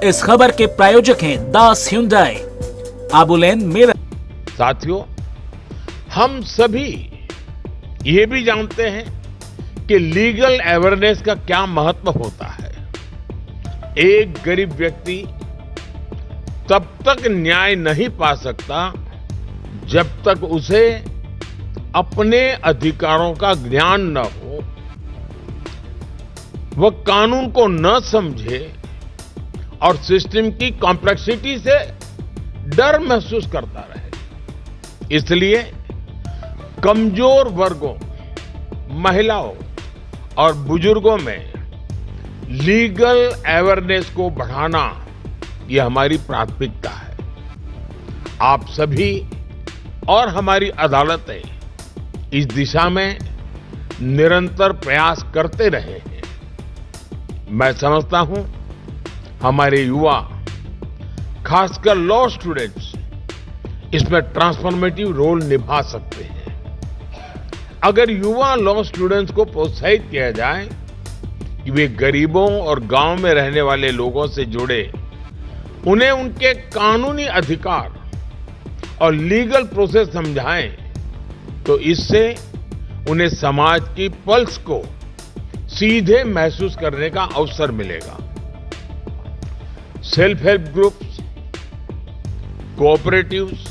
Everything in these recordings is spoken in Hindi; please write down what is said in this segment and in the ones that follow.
इस खबर के प्रायोजक हैं दास ह्युंडई, आबुलेन, मेरठ। साथियों, हम सभी ये भी जानते हैं कि लीगल अवेयरनेस का क्या महत्व होता है। एक गरीब व्यक्ति तब तक न्याय नहीं पा सकता जब तक उसे अपने अधिकारों का ज्ञान न हो, वह कानून को न समझे और सिस्टम की कॉम्प्लेक्सिटी से डर महसूस करता रहे। इसलिए कमजोर वर्गों, महिलाओं और बुजुर्गों में लीगल अवेयरनेस को बढ़ाना यह हमारी प्राथमिकता है। आप सभी और हमारी अदालतें इस दिशा में निरंतर प्रयास करते रहे हैं। मैं समझता हूं हमारे युवा, खासकर लॉ स्टूडेंट्स, इसमें ट्रांसफॉर्मेटिव रोल निभा सकते हैं। अगर युवा लॉ स्टूडेंट्स को प्रोत्साहित किया जाए कि वे गरीबों और गांव में रहने वाले लोगों से जुड़े, उन्हें उनके कानूनी अधिकार और लीगल प्रोसेस समझाएं, तो इससे उन्हें समाज की पल्स को सीधे महसूस करने का अवसर मिलेगा। सेल्फ हेल्प ग्रुप्स, कोऑपरेटिव्स,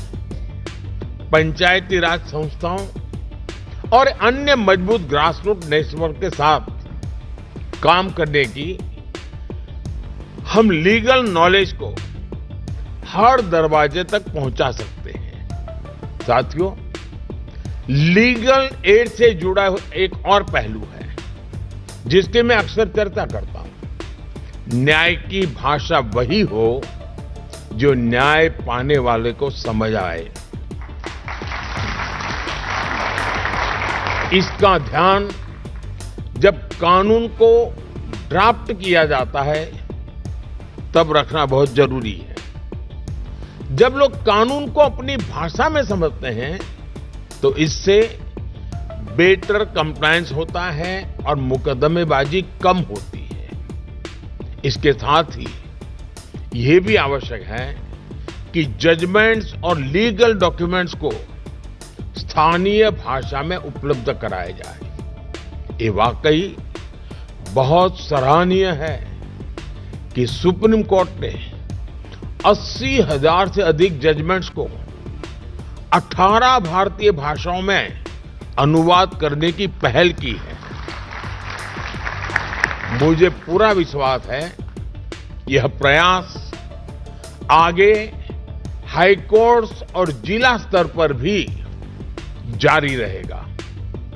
पंचायती राज संस्थाओं और अन्य मजबूत ग्रासरूट नेटवर्क के साथ काम करने की हम लीगल नॉलेज को हर दरवाजे तक पहुंचा सकते हैं। साथियों, लीगल एड से जुड़ा एक और पहलू है जिसके मैं अक्सर चर्चा करता हूं। न्याय की भाषा वही हो जो न्याय पाने वाले को समझ आए। इसका ध्यान जब कानून को ड्राफ्ट किया जाता है तब रखना बहुत जरूरी है। जब लोग कानून को अपनी भाषा में समझते हैं तो इससे बेटर कंप्लायंस होता है और मुकदमेबाजी कम होती है। इसके साथ ही यह भी आवश्यक है कि जजमेंट्स और लीगल डॉक्यूमेंट्स को स्थानीय भाषा में उपलब्ध कराया जाए। ये वाकई बहुत सराहनीय है कि सुप्रीम कोर्ट ने 80,000 से अधिक जजमेंट्स को 18 भारतीय भाषाओं में अनुवाद करने की पहल की है। मुझे पूरा विश्वास है यह प्रयास आगे हाई कोर्ट्स और जिला स्तर पर भी जारी रहेगा।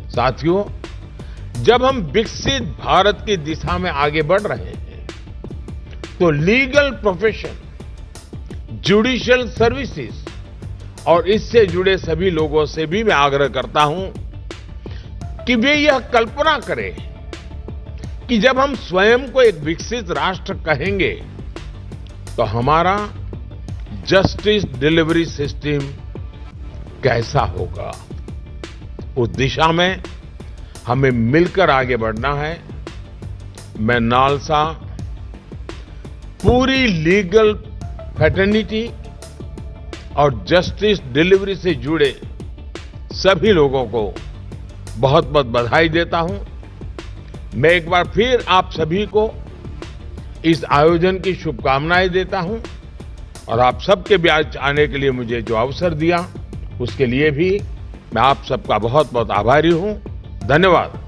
साथियों, जब हम विकसित भारत की दिशा में आगे बढ़ रहे हैं तो लीगल प्रोफेशन, जुडिशियल सर्विसेज और इससे जुड़े सभी लोगों से भी मैं आग्रह करता हूं कि वे यह कल्पना करें कि जब हम स्वयं को एक विकसित राष्ट्र कहेंगे तो हमारा जस्टिस डिलीवरी सिस्टम कैसा होगा। उस दिशा में हमें मिलकर आगे बढ़ना है। मैं नालसा पूरी लीगल फ्रेटर्निटी और जस्टिस डिलीवरी से जुड़े सभी लोगों को बहुत बहुत बधाई देता हूं। मैं एक बार फिर आप सभी को इस आयोजन की शुभकामनाएं देता हूं और आप सबके बीच आने के लिए मुझे जो अवसर दिया उसके लिए भी मैं आप सबका बहुत बहुत आभारी हूं। धन्यवाद।